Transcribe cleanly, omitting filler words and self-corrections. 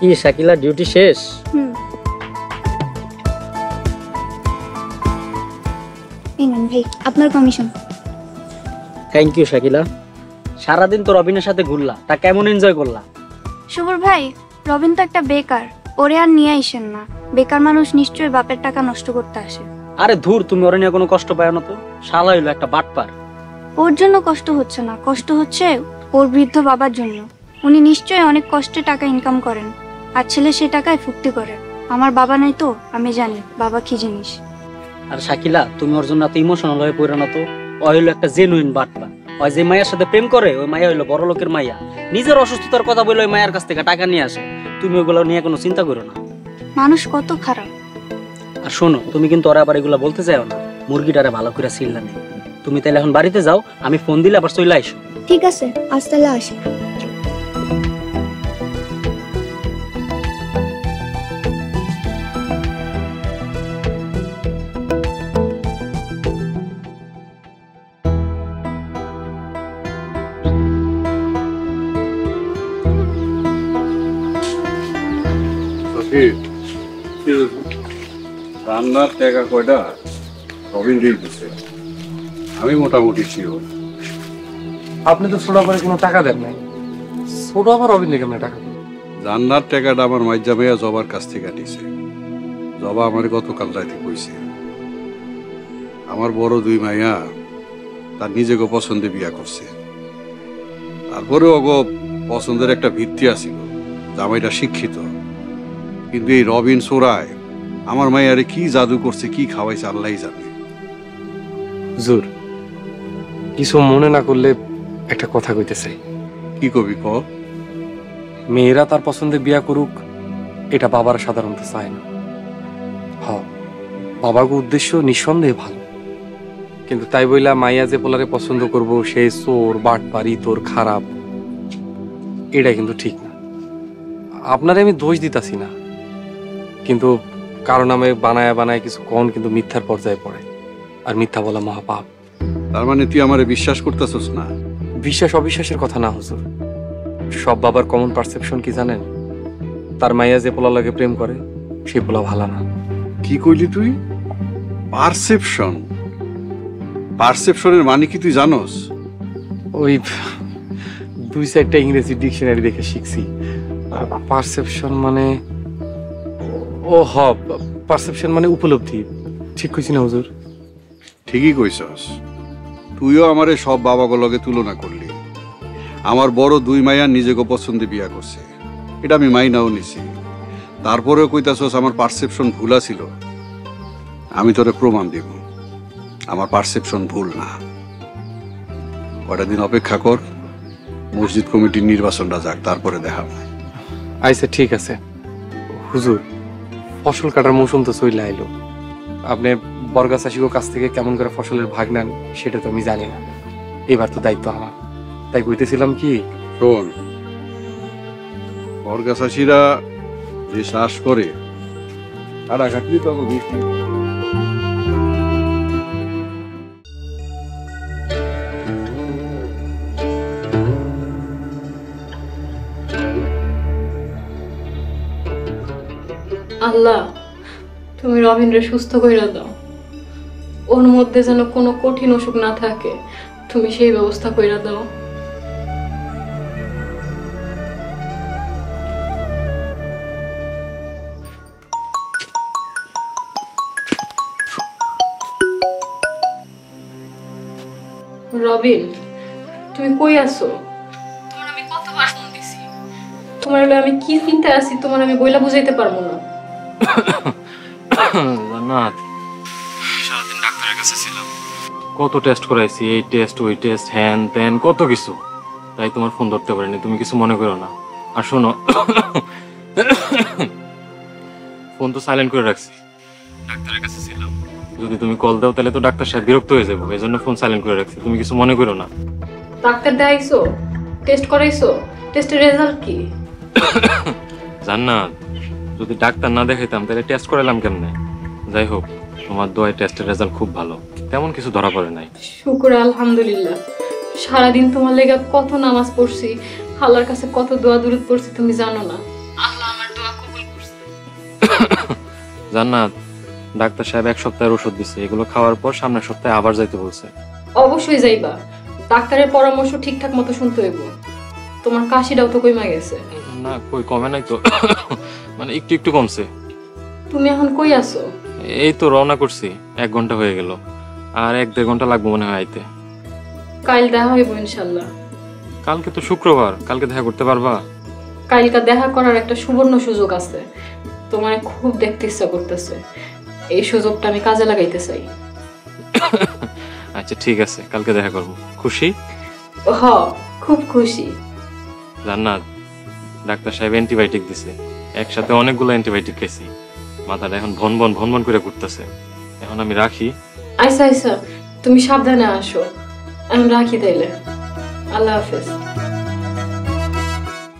কি শাকিলা ডিউটি শেষ? এই নেন ভাই আপনার কমিশন। Thank you Shakila. সারাদিন তো রবিনের সাথে ঘুরলা, তা কেমন এনজয় করলা? শুভর ভাই, রবিন তো একটা বেকার, ওরে আর নিয়ে আইসেন না। বেকার মানুষ নিশ্চয়ই বাপের টাকা নষ্ট করতে আসে। আরে ধুর, তুমি ওরে নিয়ে কোনো কষ্ট পায় না তো। শালা হইলো একটা বাটপার। ওর জন্য কষ্ট হচ্ছে না, কষ্ট হচ্ছে ওর বৃদ্ধ বাবার জন্য। উনি নিশ্চয়ই অনেক কষ্টে টাকা ইনকাম করেন, আর ছেলে সে টাকায় ফুর্তি করে। আমার বাবা নাই তো আমি জানি বাবা কি জিনিস। আর শাকিলা, তুমি ওর জন্য এত ইমোশনাল হয়ে পড়ো না তো। ও হইলো একটা জেনুইন বাটপার। ওই যে মায়ের সাথে প্রেম করে, ওই মায়া হইলো বড় লোকের মাইয়া। নিজের অসুস্থতার কথা বলে ওই মায়ের কাছ থেকে টাকা নিয়ে আসে। তুমি ওগুলো নিয়ে কোনো চিন্তা করো না। মানুষ কত খারাপ। আর শোনো, তুমি কিন্তু ওরা আবার এগুলো বলতে চাও না। মুরগিটারে ভালো করে সিল্লা নেই। তুমি তাহলে এখন বাড়িতে যাও, আমি ফোন দিলে আবার চলে আইসো। ঠিক আছে, আজ তাহলে আসি। রান্নার টাকা কয়টা রবিন দিয়েছে? আমি মোটামুটি শিওর। আপনি তো ছোট করে কোনো টাকা দেন নাই, ছোট আবার রবিন থেকে টাকা দেন? রান্নার টাকাটা আমার মাইজা মেয়া জবার কাছ থেকে নিছে। জবা আমার গতকাল রাতে কইছে আমার বড় দুই মাইয়া তার নিজেকে পছন্দে বিয়া করছে। তারপরে ওগো পছন্দের একটা ভিত্তি আছিল, জামাইটা শিক্ষিত। কিন্তু এই রবিন সোরায় আমার মাইয়ারে কি জাদু করছে, কি খাওয়াইছে আল্লাহই জানে। হুজুর, কিছু মনে না করলে একটা কথা কইতে চাই। কি কবি ক? মেয়েরা তার পছন্দে বিয়া করুক, এটা বাবার সাধারণত চায় না। বাবাগো উদ্দেশ্য নিঃসন্দেহে ভালো, কিন্তু তাই বইলা মাইয়া যে পোলারে পছন্দ করব সে চোর বাটপারি তোর খারাপ, এটা কিন্তু ঠিক না। আপনারে আমি দোষ দিতাছি না, কিন্তু কারণ আমি বানায় বানায় কিছু কন কিন্তু মিথ্যার পর্যায়ে পড়ে, আর মিথ্যা বলা মহাপাপ। তার মানে তুই আমারে বিশ্বাস করতেছস না? বিশ্বাস অবিশ্বাসের কথা না হুজুর, সব বাবার কমন পারসেপশন কি জানেন? তার মাইয়া যে পোলা লাগে প্রেম করে সে পোলা ভালো না। কি কইলি তুই? পারসেপশন? পারসেপশনের মানে কি তুই জানোস? ওই 2-4টা ইংরেজি ডিকশনারি দেখে শিখছি। পারসেপশন মানে পারসেপশন মানে উপলব্ধি। ঠিক কইছি না হুজুর? ঠিকই কইছস। তুইও আমারে সব বাবাগুলোকে তুলনা করলি। আমার বড় দুই মাইয়া নিজেকে পছন্দে বিয়া করছে, এটা আমি মাইনাও নিছি। তারপরেও কইতাছস আমার পারসেপশন ভুল ছিল। আমি তোরে প্রমাণ দিব আমার পারসেপশন ভুল না। কয়টা দিন অপেক্ষা কর, মসজিদ কমিটির নির্বাচনটা যাক, তারপরে দেখা। আচ্ছা ঠিক আছে হুজুর, ফসল কাটার মৌসুম তো চলে আইলো। আপনি বর্গা চাষির কাছ থেকে কেমন করে ফসলের ভাগ নেন সেটা তো আমি জানি না। এবার তো দায়িত্ব আমার, তাই কইতেছিলাম কি, শোন, বর্গা চাষিরা যে চাষ করে তারা ঘাটলি তো বেশি। আল্লাহ, তুমি রবীন্দ্র সুস্থ কইরা দাও। ওর মধ্যে যেন কোনো কঠিন অসুখ না থাকে, তুমি সেই ব্যবস্থা কইরা দাও। রবিন, তুমি কই আছো? তোমার আমি কতবার ফোন দিছি। তোমার হলো আমি কি চিন্তায় আছি তোমার আমি বইলা বুঝাইতে পারবো না। জান্নাত, সারাদিন ডাক্তারের কাছে ছিলাম, কত টেস্ট করাইছি, এই টেস্ট ওই টেস্ট হ্যান ত্যান কত কিছু, তাই তোমার ফোন ধরতে পারিনি। তুমি কিছু মনে করো না। আর শোনো, ফোন তো সাইলেন্ট করে রাখছি, ডাক্তারের কাছে ছিলাম। যদি তুমি কল দাও তাহলে তো ডাক্তার সাহেব বিরক্ত হয়ে যাবো, এই জন্য ফোন সাইলেন্ট করে রাখছি। তুমি কিছু মনে করো না। ডাক্তার দেখাইছো? টেস্ট করাইছো? টেস্টের রেজাল্ট কি? জান্নাত, যদি ডাক্তার না দেখাইতাম তাহলে টেস্ট করাইলাম কেমনে? যাই হোক, তোমার দোয়ায় টেস্টের রেজাল্ট খুব ভালো, তেমন কিছু ধরা পড়ে নাই। শুকর আলহামদুলিল্লাহ। সারাদিন তোমার লেগে কত নামাজ পড়ছি, আল্লাহর কাছে কত দোয়া দুরূদ পড়ছি, তুমি জানো না। আল্লাহ আমার জান্নাত, ডাক্তার সাহেব 1 সপ্তাহের ওষুধ দিছে, এগুলো খাওয়ার পর সামনের সপ্তাহে আবার যাইতে বলছে। অবশ্যই যাইবা, ডাক্তারের পরামর্শ ঠিকঠাক মতো শুনতে হইব। তোমার কাশিটাও তো কইমা গেছে। না কই কমে নাই তো, মানে একটু একটু কমছে। তুমি এখন কই আছো? এই তো রওনা করছি, 1 ঘন্টা হয়ে গেল, আর 1-1.5 ঘন্টা লাগবে মনে হয় আইতে। কাল দেখা হইব ইনশাল্লাহ। কালকে তো শুক্রবার, কালকে দেখা করতে পারবা? কালকা দেখা করার একটা সুবর্ণ সুযোগ আছে, তোমার খুব দেখতে ইচ্ছা করতেছে, এই সুযোগটা আমি কাজে লাগাইতে চাই। আচ্ছা ঠিক আছে, কালকে দেখা করবো। খুশি? হ, খুব খুশি। জান্নাত, ডাক্তার সাহেব অ্যান্টিবায়োটিক দিছে, একসাথে অনেকগুলো অ্যান্টিবায়োটিক খাইছি, মাথাটা এখন ভন ভন করে ঘুরতেছে। এখন আমি রাখি। আচ্ছা আচ্ছা, তুমি সাবধানে আসো, আমি রাখি তাইলে। আল্লাহ হাফেজ।